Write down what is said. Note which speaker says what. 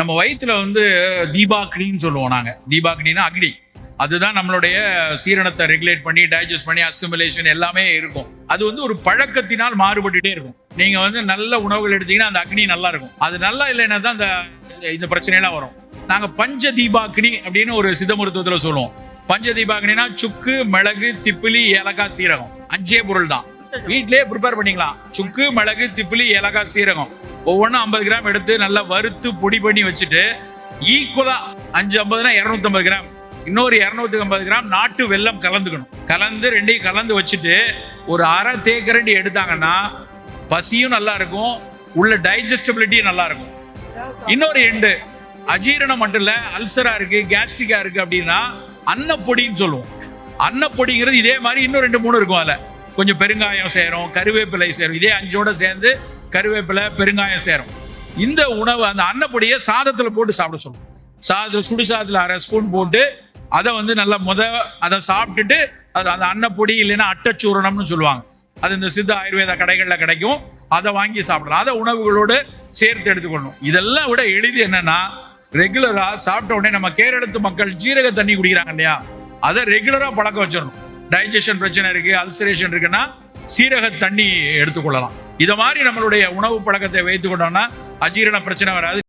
Speaker 1: நம்ம வயிற்றுல வந்து தீபாக்னின்னு சொல்லுவோம் நாங்க. தீபாக்னின்னா அக்னி. அதுதான் நம்மளுடைய சீரணத்தை ரெகுலேட் பண்ணி டைஜஸ்ட் பண்ணி அசிமிலேஷன் எல்லாமே இருக்கும். அது வந்து ஒரு பழக்கத்தினால் மாறுபட்டுட்டே இருக்கும். நீங்க வந்து நல்ல உணவுகள் எடுத்தீங்கன்னா அந்த அக்னி நல்லா இருக்கும். அது நல்லா இல்லைன்னா தான் இந்த பிரச்சனையெல்லாம் வரும். நாங்க பஞ்ச தீபாக்னி அப்படின்னு ஒரு சித்த மருத்துவத்துல சொல்லுவோம். பஞ்ச தீபாக்னினா சுக்கு, மிளகு, திப்பிலி, ஏலக்காய், சீரகம். 5 பொருள் தான். வீட்லயே ப்ரிப்பேர் பண்ணிக்கலாம். சுக்கு, மிளகு, திப்பிலி, ஏலக்காய், சீரகம் ஒவ்வொன்றும் 50 கிராம் எடுத்து நல்லா வறுத்து பொடி பண்ணி வச்சுட்டு ஈக்குவலா 550னா 250 கிராம் இன்னொரு 250 கிராம் நாட்டு வெல்லம் கலந்து ரெண்டையும் கலந்து வச்சுட்டு ஒரு அரை தேக்கரண்டி எடுத்தாங்கன்னா பசியும் நல்லா இருக்கும், உள்ள டைஜஸ்டபிலிட்டியும் நல்லா இருக்கும். இன்னொரு எண்டு அஜீரணம் மட்டும் இல்ல, அல்சரா இருக்கு, கேஸ்ட்ரிக்கா இருக்கு அப்படின்னா அன்னப்பொடின்னு சொல்லுவோம். அன்னப்பொடிங்கிறது இதே மாதிரி இன்னும் 2-3 இருக்கும். அதுல கொஞ்சம் பெருங்காயம் சேரும், கருவேப்பிலை சேரும். இதே 5ஓட சேர்ந்து கருவேப்பிலை, பெருங்காயம் சேரும். இந்த உணவு அந்த அன்னப்பொடியை சாதத்துல போட்டு சாப்பிட சொல்லுவோம். சுடு சாதத்துல அரை ஸ்பூன் போட்டு அதை வந்து நல்லா அதை சாப்பிட்டுட்டு அது அந்த அன்னப்பொடி இல்லைன்னா அட்டச்சூரணம்னு சொல்லுவாங்க. அது இந்த சித்த ஆயுர்வேத கடைகளில் கிடைக்கும். அதை வாங்கி சாப்பிடலாம். அதை உணவுகளோடு சேர்த்து எடுத்துக்கொள்ளணும். இதெல்லாம் விட எளிது என்னன்னா, ரெகுலரா சாப்பிட்ட உடனே நம்ம கேரளத்து மக்கள் ஜீரக தண்ணி குடிக்கிறாங்க இல்லையா, அதை ரெகுலரா பழக்க வச்சிடணும். டைஜஷன் பிரச்சனை இருக்கு, அல்சரேஷன் இருக்குன்னா சீரக தண்ணி எடுத்துக்கொள்ளலாம். இதை மாதிரி நம்மளுடைய உணவு பழக்கத்தை வைத்துக்கொண்டோம்னா அஜீரண பிரச்சனை வராது.